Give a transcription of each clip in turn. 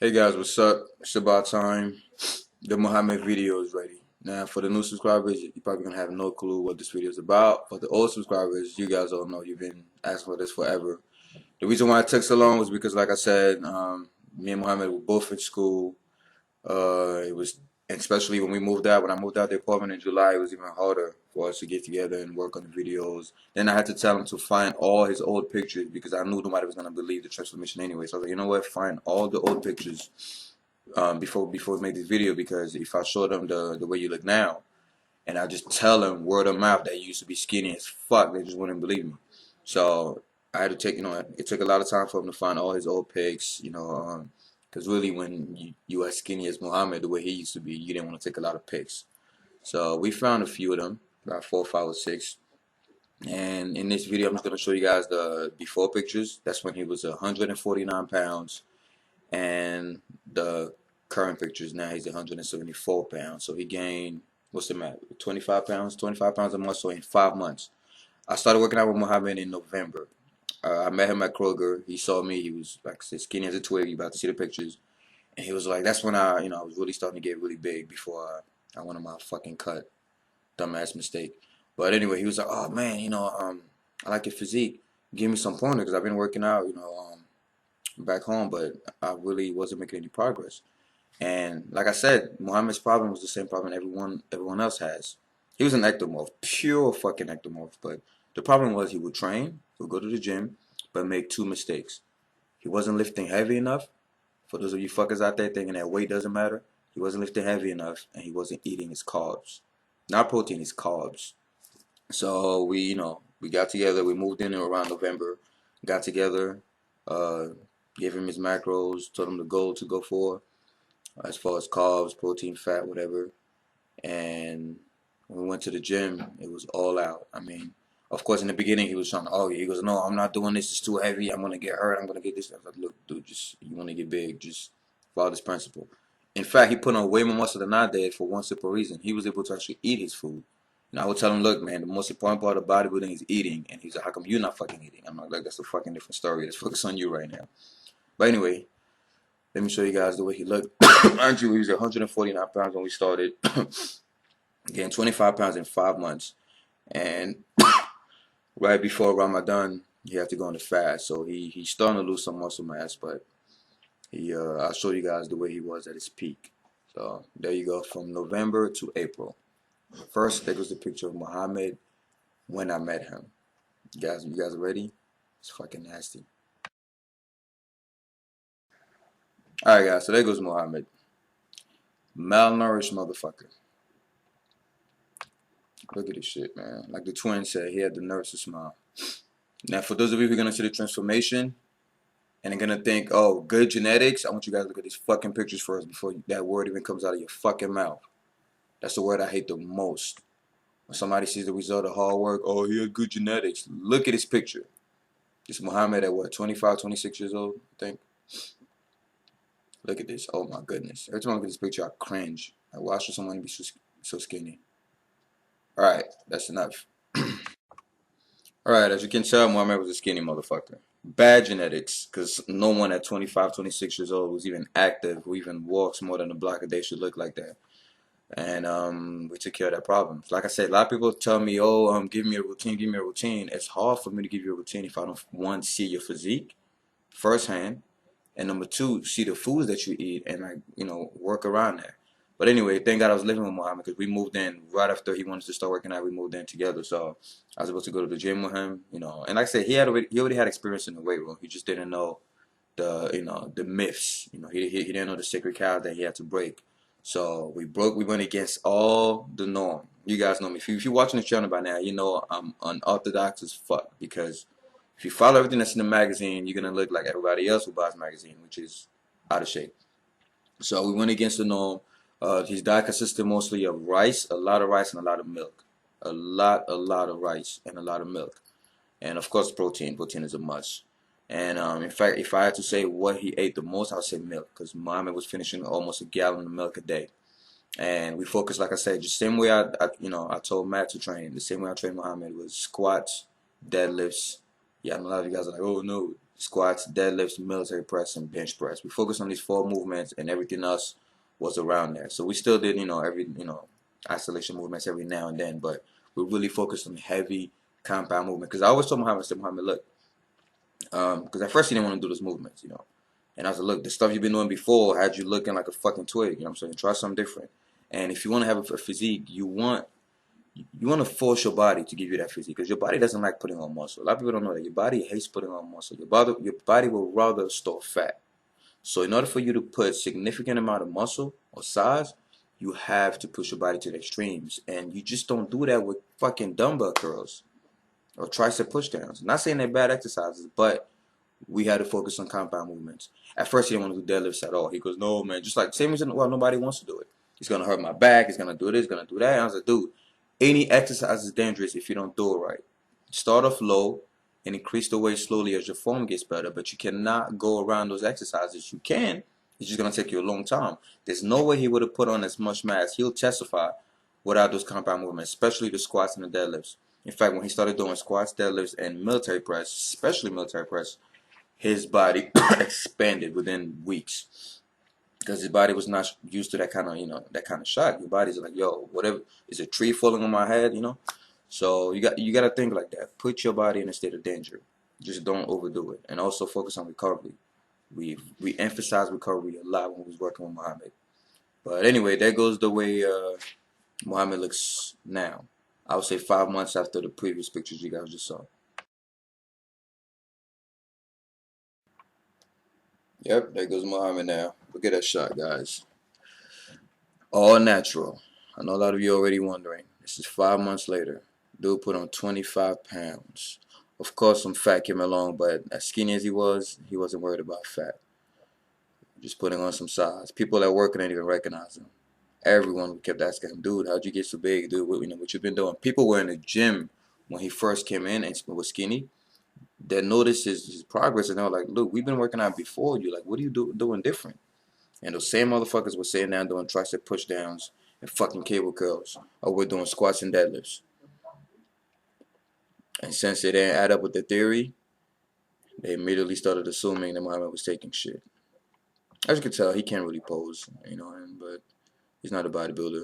Hey guys, what's up? It's about time. The Mohamed video is ready. Now, for the new subscribers, you're probably gonna have no clue what this video is about. For the old subscribers, you guys all know you've been asking for this forever. The reason why it took so long was because, like I said, me and Mohamed were both in school. It was, and especially when we moved out. When I moved out the apartment in July, it was even harder for us to get together and work on the videos. Then I had to tell him to find all his old pictures because I knew nobody was gonna believe the transformation anyway. So I was like, you know what? Find all the old pictures before we make this video, because if I show them the way you look now and I just tell them word of mouth that you used to be skinny as fuck, they just wouldn't believe me. So I had to take, it took a lot of time for him to find all his old pics, because really when you as skinny as Mohamed, the way he used to be, you didn't want to take a lot of pics. So we found a few of them, about 4, 5, or 6. And in this video, I'm just going to show you guys the before pictures. That's when he was 149 pounds. And the current pictures now, he's 174 pounds. So he gained, what's the matter, 25 pounds, 25 pounds of muscle in 5 months. I started working out with Mohamed in November. I met him at Kroger. He saw me. He was, like I said, skinny as a twig. You about to see the pictures. And he was like, that's when I was really starting to get really big before I went on my fucking cut. Dumbass mistake. But anyway, he was like, oh man, I like your physique. Give me some pointers, because I've been working out, back home, but I really wasn't making any progress. And like I said, Muhammad's problem was the same problem everyone else has. He was an ectomorph, pure fucking ectomorph. But the problem was he would train, he would go to the gym, but make 2 mistakes. He wasn't lifting heavy enough. For those of you fuckers out there thinking that weight doesn't matter, he wasn't lifting heavy enough, and he wasn't eating his carbs. Not protein, his carbs. So we got together. We moved in around November. Got together, gave him his macros, told him the goal to go for, as far as carbs, protein, fat, whatever. And when we went to the gym, it was all out. I mean, of course, in the beginning, he was trying to argue. He goes, no, I'm not doing this. It's too heavy. I'm going to get hurt. I'm going to get this. I was like, look, dude, you want to get big, just follow this principle. In fact, he put on way more muscle than I did for one simple reason. He was able to actually eat his food. And I would tell him, look, man, the most important part of bodybuilding is eating. And he's like, how come you're not fucking eating? I'm like, that's a fucking different story. Let's focus on you right now. But anyway, let me show you guys the way he looked. Andrew, he was 149 pounds when we started. Gained 25 pounds in 5 months. And right before Ramadan, he had to go on the fast. So he's starting to lose some muscle mass, but I'll show you guys the way he was at his peak. So there you go, from November to April. First, there goes the picture of Mohamed when I met him. You guys are ready? It's fucking nasty. Alright guys, so there goes Mohamed. Malnourished motherfucker. Look at this shit, man. Like the twin said, he had the nerve to smile. Now, for those of you who are going to see the transformation and are going to think, oh, good genetics, I want you guys to look at these fucking pictures first before that word even comes out of your fucking mouth. That's the word I hate the most. When somebody sees the result of hard work, oh, he had good genetics. Look at his picture. This Mohamed at what, 25, 26 years old, I think? Look at this. Oh my goodness. Every time I look at this picture, I cringe. Like, why should someone be so skinny? Alright, that's enough. Alright, as you can tell, Mohamed was a skinny motherfucker. Bad genetics, because no one at 25, 26 years old who's even active, who even walks more than a block a day should look like that. And we took care of that problem. Like I said, a lot of people tell me, oh, give me a routine, give me a routine. It's hard for me to give you a routine if I don't, one, see your physique firsthand, and number 2, see the foods that you eat and, like, work around that. But anyway, thank God I was living with Mohamed, because we moved in right after he wanted to start working out. We moved in together, so I was able to go to the gym with him, And like I said, he already had experience in the weight room. He just didn't know the myths. He didn't know the sacred cows that he had to break. So we went against all the norm. You guys know me. If you're watching this channel by now, you know I'm unorthodox as fuck, because if you follow everything that's in the magazine, you're going to look like everybody else who buys magazine, which is out of shape. So we went against the norm. His diet consisted mostly of rice, a lot of rice, and a lot of milk. A lot of rice and a lot of milk. And of course, protein. Protein is a must. And in fact, if I had to say what he ate the most, I would say milk, because Mohamed was finishing almost a gallon of milk a day. And we focused, like I said, just the same way I told Matt to train. The same way I trained Mohamed was squats, deadlifts. Yeah, and a lot of you guys are like, oh no, squats, deadlifts, military press, and bench press. We focused on these 4 movements, and everything else was around there. So we still did, every, isolation movements every now and then, but we really focused on heavy compound movement. Because I always told Mohamed, look, because at first he didn't want to do those movements, And I was like, look, the stuff you've been doing before had you looking like a fucking twig, you know what I'm saying? Try something different. And if you want to have a physique, you want to force your body to give you that physique, because your body doesn't like putting on muscle. A lot of people don't know that your body hates putting on muscle. Your body will rather store fat. So in order for you to put significant amount of muscle or size, you have to push your body to the extremes, and you just don't do that with fucking dumbbell curls or tricep pushdowns. Not saying they're bad exercises, but we had to focus on compound movements. At first, he didn't want to do deadlifts at all. He goes, no, man, just like same reason why nobody wants to do it. It's going to hurt my back. It's going to do this, going to do that. And I was like, dude, any exercise is dangerous if you don't do it right. Start off low and increase the weight slowly as your form gets better, but you cannot go around those exercises. You can. It's just going to take you a long time. There's no way he would have put on as much mass. He'll testify without those compound movements, especially the squats and the deadlifts. In fact, when he started doing squats, deadlifts, and military press, especially military press, his body expanded within weeks, because his body was not used to that kind of shock. Your body's like, yo, whatever, is a tree falling on my head, So you got to think like that. Put your body in a state of danger. Just don't overdo it, and also focus on recovery. We emphasize recovery a lot when we was working with Mohamed. But anyway, there goes the way Mohamed looks now. I would say 5 months after the previous pictures you guys just saw. Yep, there goes Mohamed now. Look at that shot, guys. All natural. I know a lot of you already wondering. This is 5 months later. Dude put on 25 pounds. Of course, some fat came along, but as skinny as he wasn't worried about fat. Just putting on some size. People at work didn't even recognize him. Everyone kept asking him, dude, how'd you get so big, dude? What you been doing? People were in the gym when he first came in and was skinny. They noticed his progress, and they were like, look, we've been working out before you. Like, what are you doing different? And those same motherfuckers were sitting down doing tricep pushdowns and fucking cable curls, or we're doing squats and deadlifts. And since it didn't add up with the theory, they immediately started assuming that Mohamed was taking shit. As you can tell, he can't really pose, but he's not a bodybuilder.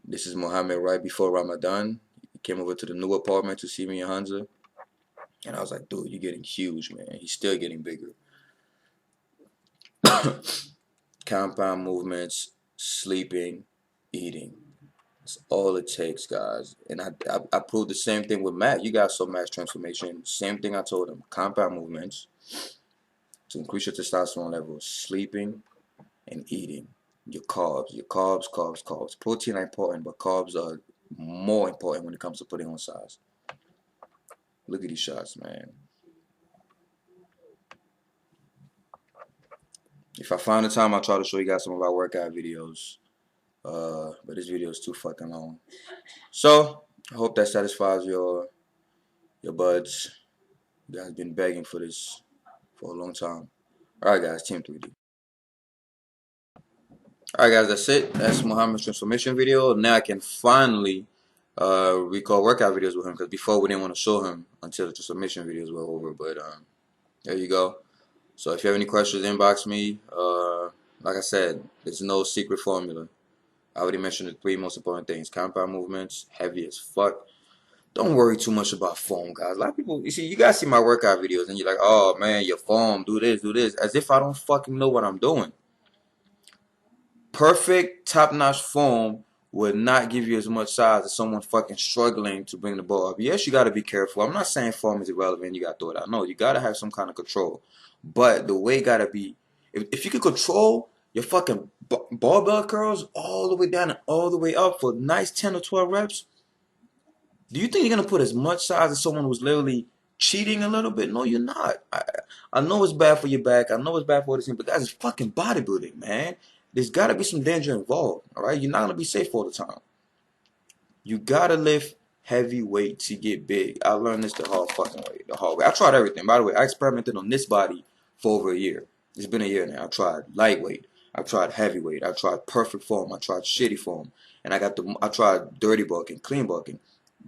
This is Mohamed right before Ramadan. He came over to the new apartment to see me and Hanza. And I was like, dude, you're getting huge, man. He's still getting bigger. Compound movements, sleeping, eating. That's all it takes, guys. And I proved the same thing with Matt. You guys saw Matt's transformation. Same thing I told him. Compound movements to increase your testosterone levels, sleeping and eating. Your carbs. Protein are important, but carbs are more important when it comes to putting on size. Look at these shots, man. If I find the time, I'll try to show you guys some of our workout videos. But this video is too fucking long. So, I hope that satisfies your buds. You guys been begging for this for a long time. Alright guys, Team 3D. Alright guys, that's it. That's Mohamed's transformation video. Now I can finally record workout videos with him, because before we didn't want to show him until the transformation videos were over. But there you go. So if you have any questions, inbox me. Like I said, there's no secret formula. I already mentioned the 3 most important things. Compound movements, heavy as fuck. Don't worry too much about form, guys. A lot of people, you guys see my workout videos and you're like, oh man, your form, do this. As if I don't fucking know what I'm doing. Perfect, top-notch form would not give you as much size as someone fucking struggling to bring the ball up. Yes, you got to be careful. I'm not saying form is irrelevant. You got to throw it out. No, you got to have some kind of control. But the way got to be, if you can control your fucking barbell curls all the way down and all the way up for nice 10 or 12 reps, do you think you're going to put as much size as someone who's literally cheating a little bit? No, you're not. I know it's bad for your back. I know it's bad for this thing, but guys, it's fucking bodybuilding, man. There's got to be some danger involved, all right? You're not going to be safe all the time. You got to lift heavy weight to get big. I learned this the hard fucking way, the hard way. I tried everything. By the way, I experimented on this body for over a year. It's been a year now. I tried lightweight. I tried heavyweight. I tried perfect form. I tried shitty form. And I tried dirty bulking, clean bulking.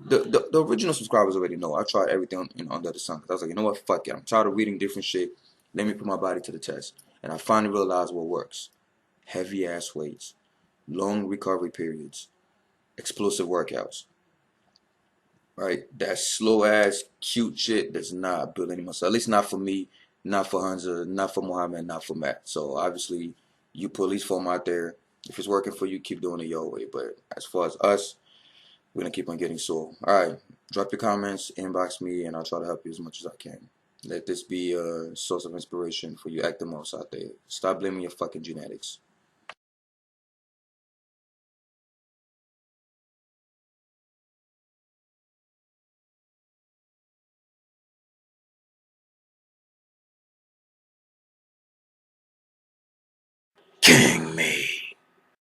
The original subscribers already know. I tried everything under the sun. 'Cause I was like, you know what? Fuck it. I'm tired of reading different shit. Let me put my body to the test. And I finally realized what works. Heavy ass weights, long recovery periods, explosive workouts. Right? That slow ass cute shit does not build any muscle. At least not for me, not for Hansa, not for Mohamed, not for Matt. So obviously you put at least foam out there. If it's working for you, keep doing it your way. But as far as us, we're gonna keep on getting sore. Alright. Drop your comments, inbox me, and I'll try to help you as much as I can. Let this be a source of inspiration for you ectomorphs out there. Stop blaming your fucking genetics. King me.